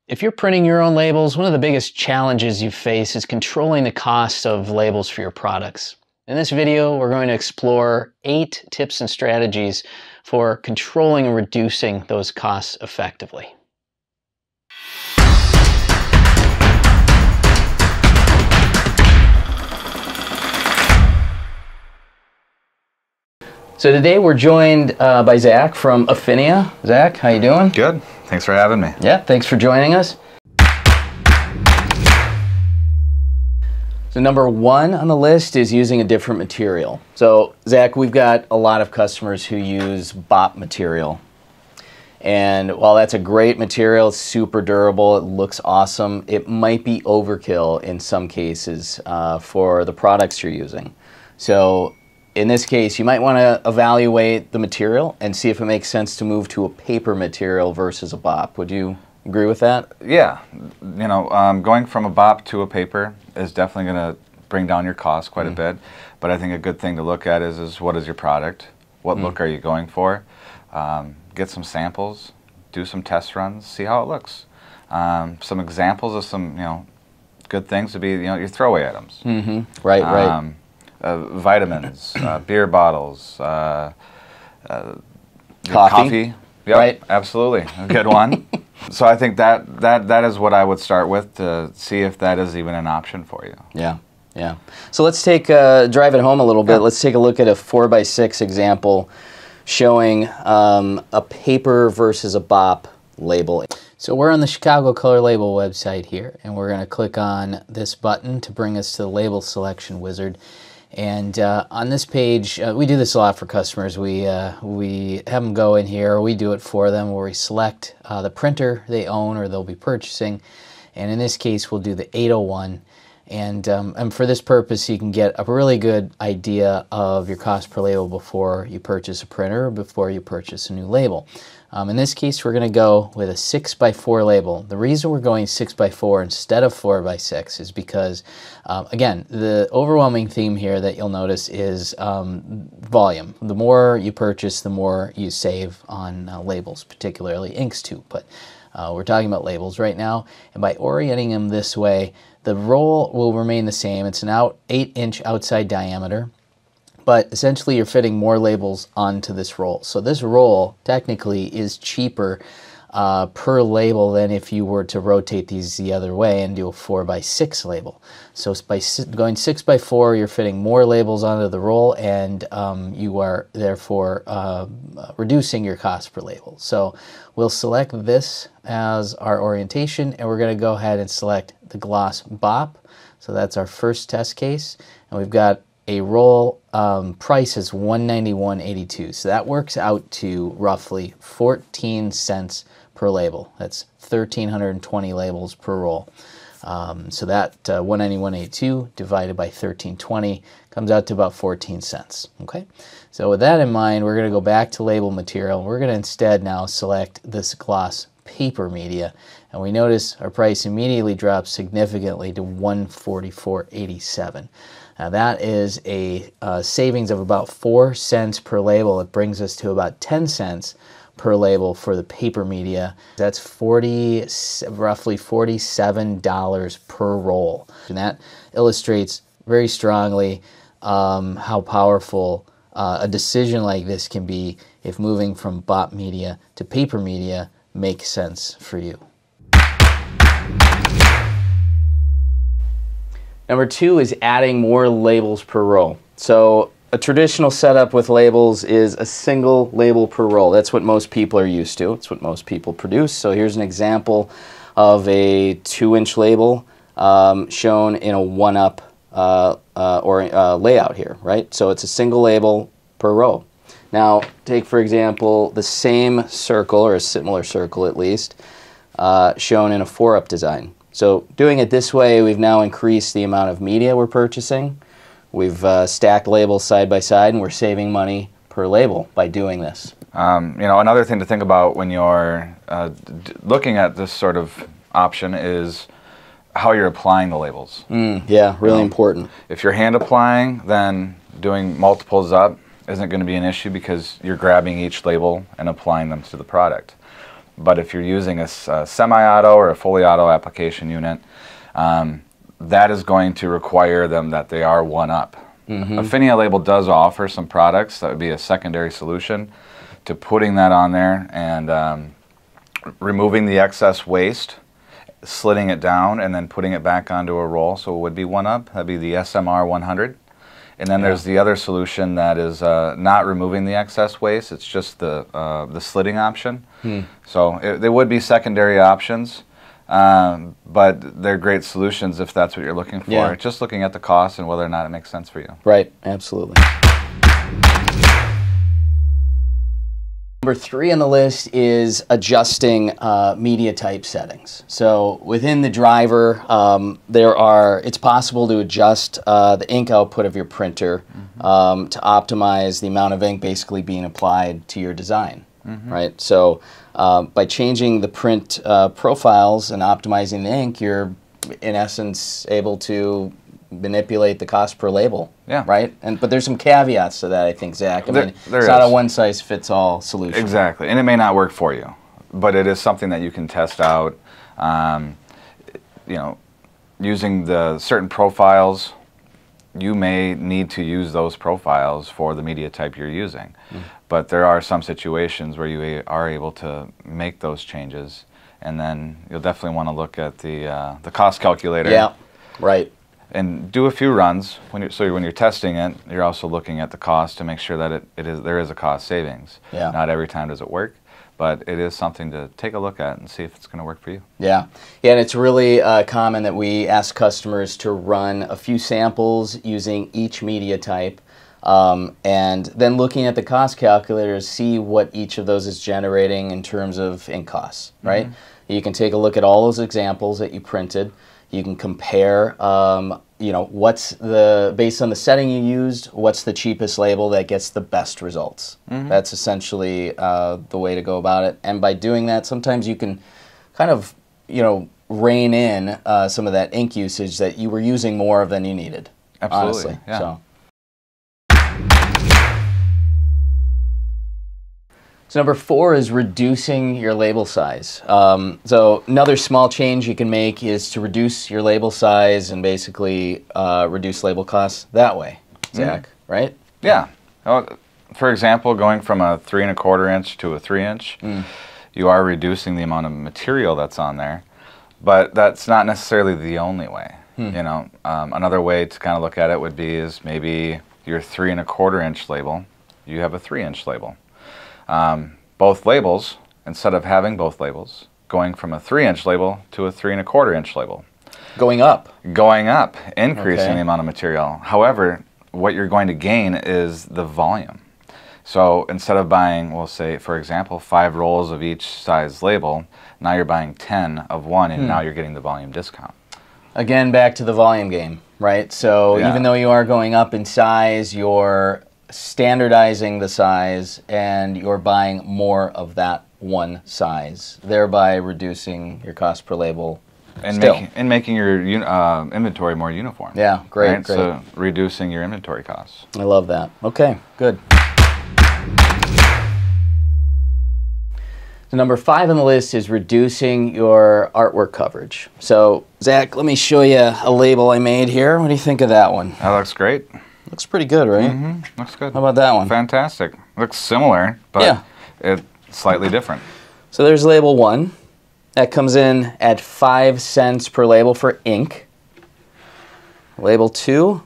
If you're printing your own labels, one of the biggest challenges you face is controlling the cost of labels for your products. In this video, we're going to explore 8 tips and strategies for controlling and reducing those costs effectively. So today we're joined by Zach from Afinia. Zach, how you doing? Good. Thanks for having me. Yeah, thanks for joining us. So number 1 on the list is using a different material. So Zach, we've got a lot of customers who use BOP material. And while that's a great material, it's super durable, it looks awesome, it might be overkill in some cases for the products you're using. So in this case, you might want to evaluate the material and see if it makes sense to move to a paper material versus a BOP. Would you agree with that? Yeah. You know, going from a BOP to a paper is definitely going to bring down your cost quite a bit. But I think a good thing to look at is what is your product? What look are you going for? Get some samples, do some test runs, see how it looks. Some examples of some, good things to be, your throwaway items. Right, right. Vitamins, beer bottles, coffee. Yep, right? Absolutely, a good one. So I think that is what I would start with to see if that is even an option for you. Yeah, yeah. So let's take drive it home a little bit. Let's take a look at a 4x6 example showing a paper versus a BOP label. So we're on the Chicago Color Label website here, and we're going to click on this button to bring us to the label selection wizard. And on this page, we do this a lot for customers. We have them go in here, or we do it for them, where we select the printer they own or they'll be purchasing. And in this case, we'll do the 801. And for this purpose, you can get a really good idea of your cost per label before you purchase a printer or before you purchase a new label. In this case, we're going to go with a 6x4 label. The reason we're going 6x4 instead of 4x6 is because, again, the overwhelming theme here that you'll notice is volume. The more you purchase, the more you save on labels, particularly inks too. But we're talking about labels right now. And by orienting them this way, the roll will remain the same. It's an 8-inch outside diameter. But essentially you're fitting more labels onto this roll. So this roll technically is cheaper per label than if you were to rotate these the other way and do a 4x6 label. So by going 6x4, you're fitting more labels onto the roll, and you are therefore reducing your cost per label. So we'll select this as our orientation, and we're going to go ahead and select the gloss BOP. So that's our first test case, and we've got a roll price is $191.82. So that works out to roughly 14 cents per label. That's 1,320 labels per roll. So that $191.82 divided by 1,320 comes out to about 14 cents. Okay. So with that in mind, we're going to go back to label material. We're going to instead now select this gloss paper media, and we notice our price immediately drops significantly to $144.87. Now that is a savings of about 4 cents per label. It brings us to about 10 cents per label for the paper media. That's roughly $47 per roll. And that illustrates very strongly how powerful a decision like this can be if moving from BOP media to paper media makes sense for you. Number 2 is adding more labels per roll. So a traditional setup with labels is a single label per roll. That's what most people are used to. It's what most people produce. So here's an example of a 2-inch label shown in a 1-up layout here, right? So it's a single label per row. Now take, for example, the same circle, or a similar circle at least, shown in a 4-up design. So doing it this way, we've now increased the amount of media we're purchasing. We've stacked labels side by side, and we're saving money per label by doing this. Another thing to think about when you're looking at this sort of option is how you're applying the labels. Yeah, really important. If you're hand applying, then doing multiples up isn't going to be an issue because you're grabbing each label and applying them to the product. But if you're using a semi-auto or a fully auto application unit, that is going to require them that they are one-up. Afinia Label does offer some products that would be a secondary solution to putting that on there and removing the excess waste, slitting it down, and then putting it back onto a roll, so it would be one-up. That'd be the SMR 100. And then there's the other solution that is not removing the excess waste. It's just the slitting option. So they would be secondary options, but they're great solutions if that's what you're looking for. Yeah. Just looking at the cost and whether or not it makes sense for you. Right, absolutely. Number 3 on the list is adjusting media type settings. So within the driver, it's possible to adjust the ink output of your printer to optimize the amount of ink basically being applied to your design, right? So by changing the print profiles and optimizing the ink, you're in essence able to manipulate the cost per label, right? But there's some caveats to that, I think, Zach. I mean, it's not a one-size-fits-all solution. Exactly, and it may not work for you, but it is something that you can test out. You know, using the certain profiles, you may need to use those profiles for the media type you're using. But there are some situations where you are able to make those changes, and then you'll definitely want to look at the cost calculator. Yeah, right. And do a few runs. When you're testing it, you're also looking at the cost to make sure that there is a cost savings. Yeah. Not every time does it work, but it is something to take a look at and see if it's going to work for you. Yeah, and it's really common that we ask customers to run a few samples using each media type, and then looking at the cost calculator to see what each of those is generating in terms of ink costs, right? You can take a look at all those examples that you printed. You can compare, you know, based on the setting you used, what's the cheapest label that gets the best results. That's essentially the way to go about it. And by doing that, sometimes you can kind of, you know, rein in some of that ink usage that you were using more of than you needed. Absolutely, honestly. yeah. So number 4 is reducing your label size. So another small change you can make is to reduce your label size and basically reduce label costs that way, Zach, right? Yeah. For example, going from a 3 1/4 inch to a 3 inch, you are reducing the amount of material that's on there, but that's not necessarily the only way. You know, another way to kind of look at it would be is maybe your 3 1/4 inch label, you have a 3 inch label. Both labels, instead of having both labels, going from a 3 inch label to a 3 1/4 inch label. Going up. Going up, increasing the amount of material. However, what you're going to gain is the volume. So instead of buying, we'll say, for example, 5 rolls of each size label, now you're buying 10 of one, and now you're getting the volume discount. Again, back to the volume game, right? So even though you are going up in size, you're standardizing the size and you're buying more of that one size, thereby reducing your cost per label and still. making your inventory more uniform. Yeah, great, right? great. So reducing your inventory costs. I love that. Okay, good. So number 5 on the list is reducing your artwork coverage. So Zach, let me show you a label I made here. What do you think of that one? That looks great. Looks pretty good, right? Looks good. How about that one? Fantastic. Looks similar, but it's slightly different. So there's label 1. That comes in at 5 cents per label for ink. Label 2,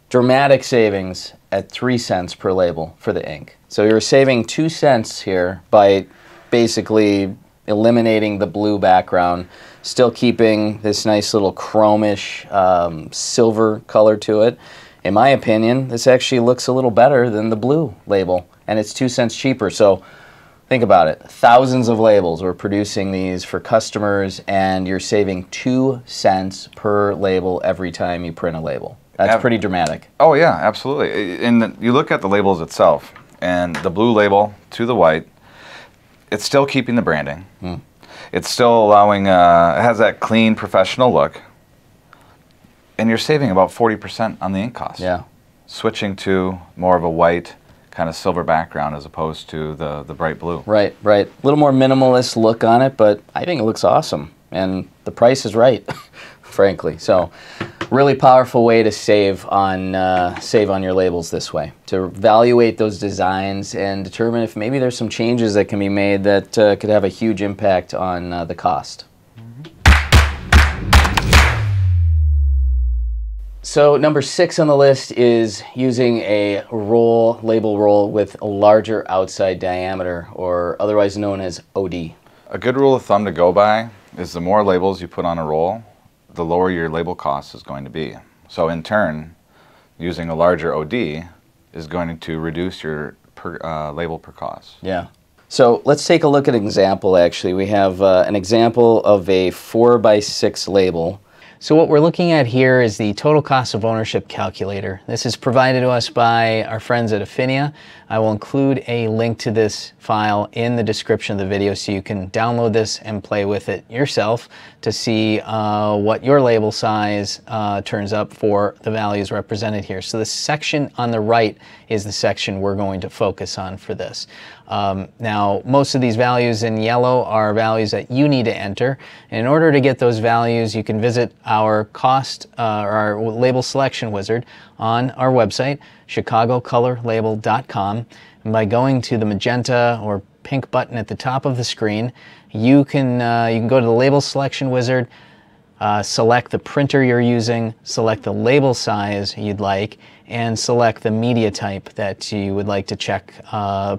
dramatic savings at 3 cents per label for the ink. So you're saving 2 cents here by basically eliminating the blue background, still keeping this nice little chromish silver color to it. In my opinion, this actually looks a little better than the blue label, and it's 2 cents cheaper. So think about it. Thousands of labels. We're producing these for customers, and you're saving 2 cents per label every time you print a label. That's pretty dramatic. Oh, yeah, absolutely. And you look at the labels itself, and the blue label to the white, it's still keeping the branding. It's still allowing, it has that clean, professional look. And you're saving about 40% on the ink cost. Yeah. Switching to more of a white, kind of silver background as opposed to the bright blue. Right, right. A little more minimalist look on it, but I think it looks awesome. And the price is right, frankly. So really powerful way to save on your labels this way, to evaluate those designs and determine if maybe there's some changes that can be made that could have a huge impact on the cost. So number 6 on the list is using a label roll with a larger outside diameter, or otherwise known as OD. A good rule of thumb to go by is the more labels you put on a roll, the lower your label cost is going to be. So in turn, using a larger OD is going to reduce your label per cost. Yeah. So let's take a look at an example actually. We have an example of a 4x6 label. So what we're looking at here is the total cost of ownership calculator. This is provided to us by our friends at Afinia. I will include a link to this file in the description of the video so you can download this and play with it yourself to see what your label size turns up for the values represented here. So the section on the right is the section we're going to focus on for this. Now, most of these values in yellow are values that you need to enter. And in order to get those values, you can visit our or our label selection wizard on our website, chicagocolorlabel.com. And by going to the magenta or pink button at the top of the screen, you can go to the label selection wizard, select the printer you're using, select the label size you'd like, and select the media type that you would like to check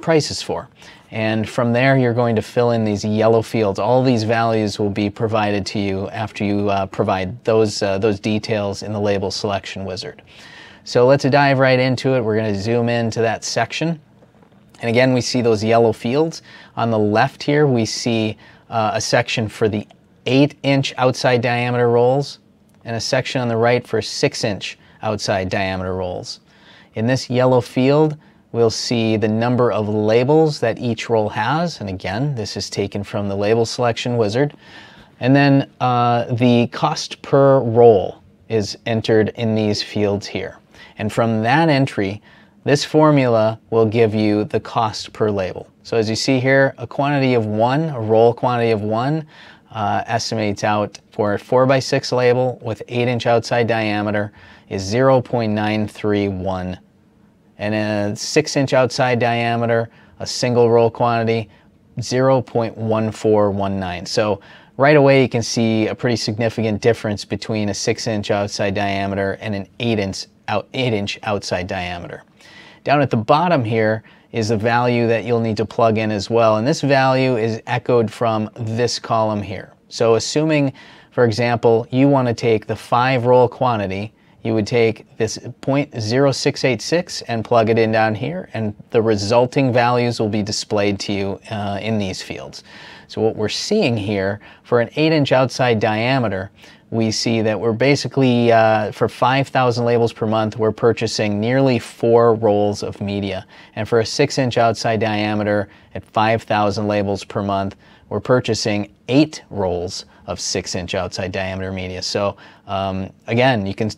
prices for. And from there, you're going to fill in these yellow fields. All these values will be provided to you after you provide those details in the label selection wizard. So let's dive right into it. We're going to zoom into that section. And again, we see those yellow fields. On the left here, we see a section for the 8-inch outside diameter rolls and a section on the right for 6-inch outside diameter rolls. In this yellow field, we'll see the number of labels that each roll has. And again, this is taken from the label selection wizard. And then the cost per roll is entered in these fields here. And from that entry, this formula will give you the cost per label. So as you see here, a quantity of 1, a roll quantity of 1, estimates out for a 4x6 label with 8-inch outside diameter is 0.931. And a 6-inch outside diameter, a single roll quantity, 0.1419. So right away you can see a pretty significant difference between a 6-inch outside diameter and an 8-inch outside diameter. Down at the bottom here is the value that you'll need to plug in as well. And this value is echoed from this column here. So assuming, for example, you want to take the 5-roll quantity, you would take this 0.0686 and plug it in down here, and the resulting values will be displayed to you in these fields. So what we're seeing here, for an 8-inch outside diameter, we see that we're basically, for 5,000 labels per month, we're purchasing nearly 4 rolls of media. And for a 6-inch outside diameter at 5,000 labels per month, we're purchasing 8 rolls of 6-inch outside diameter media. So again, you can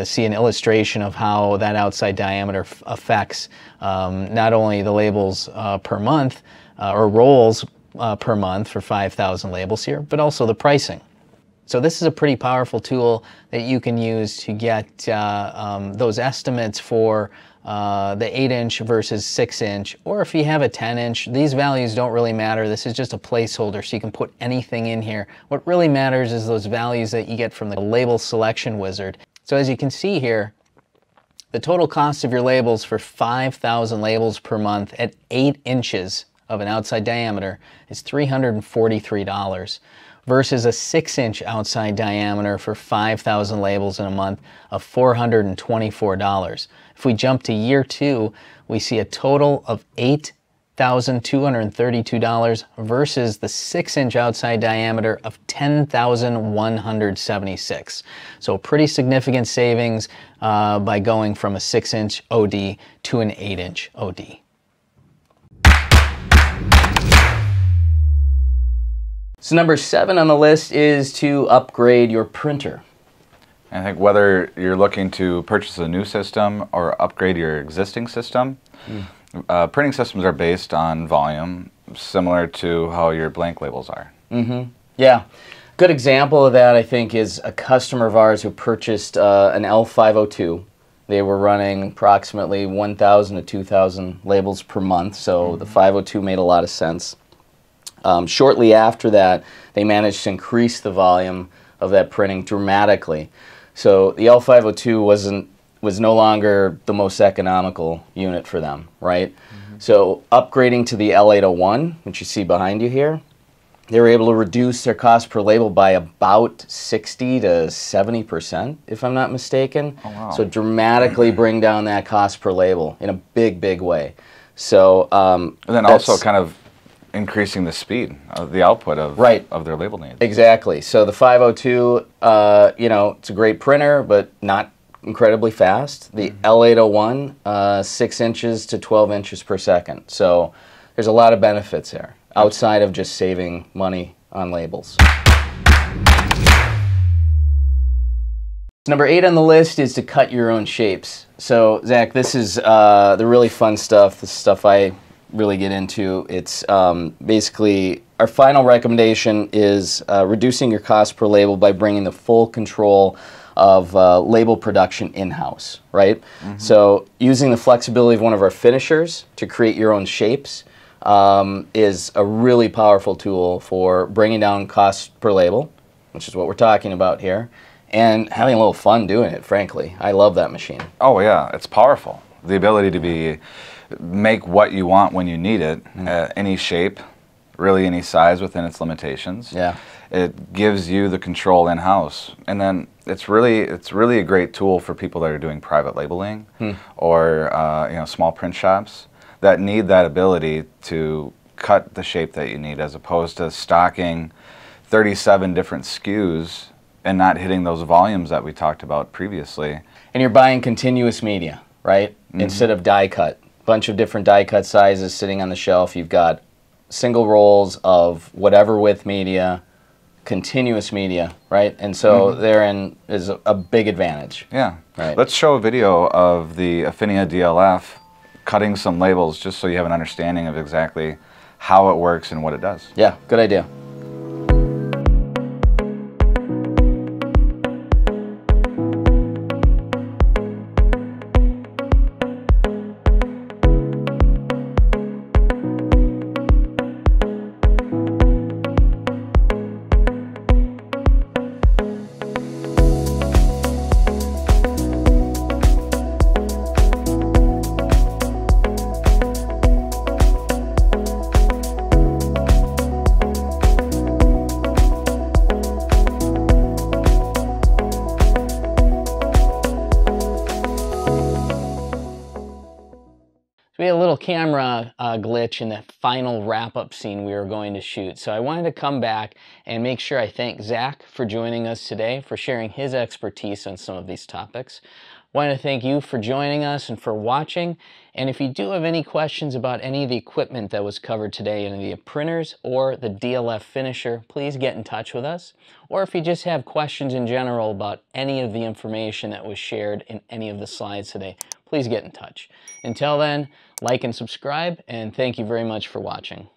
see an illustration of how that outside diameter affects not only the labels per month, or rolls per month for 5,000 labels here, but also the pricing. So this is a pretty powerful tool that you can use to get those estimates for the 8-inch versus 6-inch, or if you have a 10-inch, these values don't really matter. This is just a placeholder, so you can put anything in here. What really matters is those values that you get from the label selection wizard. So as you can see here, the total cost of your labels for 5,000 labels per month at 8 inches of an outside diameter is $343. Versus a 6-inch outside diameter for 5,000 labels in a month of $424. If we jump to year 2, we see a total of $8,232 versus the 6-inch outside diameter of $10,176. So pretty significant savings by going from a 6-inch OD to an 8-inch OD. So number 7 on the list is to upgrade your printer. I think whether you're looking to purchase a new system or upgrade your existing system, Printing systems are based on volume, similar to how your blank labels are. Mm-hmm. Yeah. Good example of that, I think, is a customer of ours who purchased an L502. They were running approximately 1,000 to 2,000 labels per month, so the 502 made a lot of sense. Shortly after that, they managed to increase the volume of that printing dramatically. So the L502 was no longer the most economical unit for them, right? So upgrading to the L801, which you see behind you here, they were able to reduce their cost per label by about 60 to 70%, if I'm not mistaken. Oh, wow. So dramatically bring down that cost per label in a big, big way. So and then also kind of increasing the speed of the output of, of their label needs. Exactly. So the 502, you know, it's a great printer, but not incredibly fast. The L801, 6 inches to 12 inches per second. So there's a lot of benefits there, outside of just saving money on labels. Number 8 on the list is to cut your own shapes. So Zach, this is the really fun stuff, the stuff I really get into. It's basically, our final recommendation is reducing your cost per label by bringing the full control of label production in-house, right? So using the flexibility of one of our finishers to create your own shapes is a really powerful tool for bringing down cost per label, which is what we're talking about here, and having a little fun doing it, frankly. I love that machine. Oh yeah, it's powerful. The ability to make what you want when you need it, any shape, really any size within its limitations. Yeah. It gives you the control in-house. And then it's really a great tool for people that are doing private labeling or you know, small print shops that need that ability to cut the shape that you need, as opposed to stocking 37 different SKUs and not hitting those volumes that we talked about previously. And you're buying continuous media, right? Instead of die cut. Bunch of different die cut sizes sitting on the shelf. You've got single rolls of whatever width media, continuous media, right? And so therein is a big advantage. Yeah. Right. Let's show a video of the Afinia DLF cutting some labels, just so you have an understanding of exactly how it works and what it does. Yeah, good idea. We had a little camera glitch in the final wrap-up scene we were going to shoot. So I wanted to come back and make sure I thank Zach for joining us today, for sharing his expertise on some of these topics. I want to thank you for joining us and for watching. And if you do have any questions about any of the equipment that was covered today, any of the printers or the DLF finisher, please get in touch with us. Or if you just have questions in general about any of the information that was shared in any of the slides today, please get in touch. Until then, like and subscribe, and thank you very much for watching.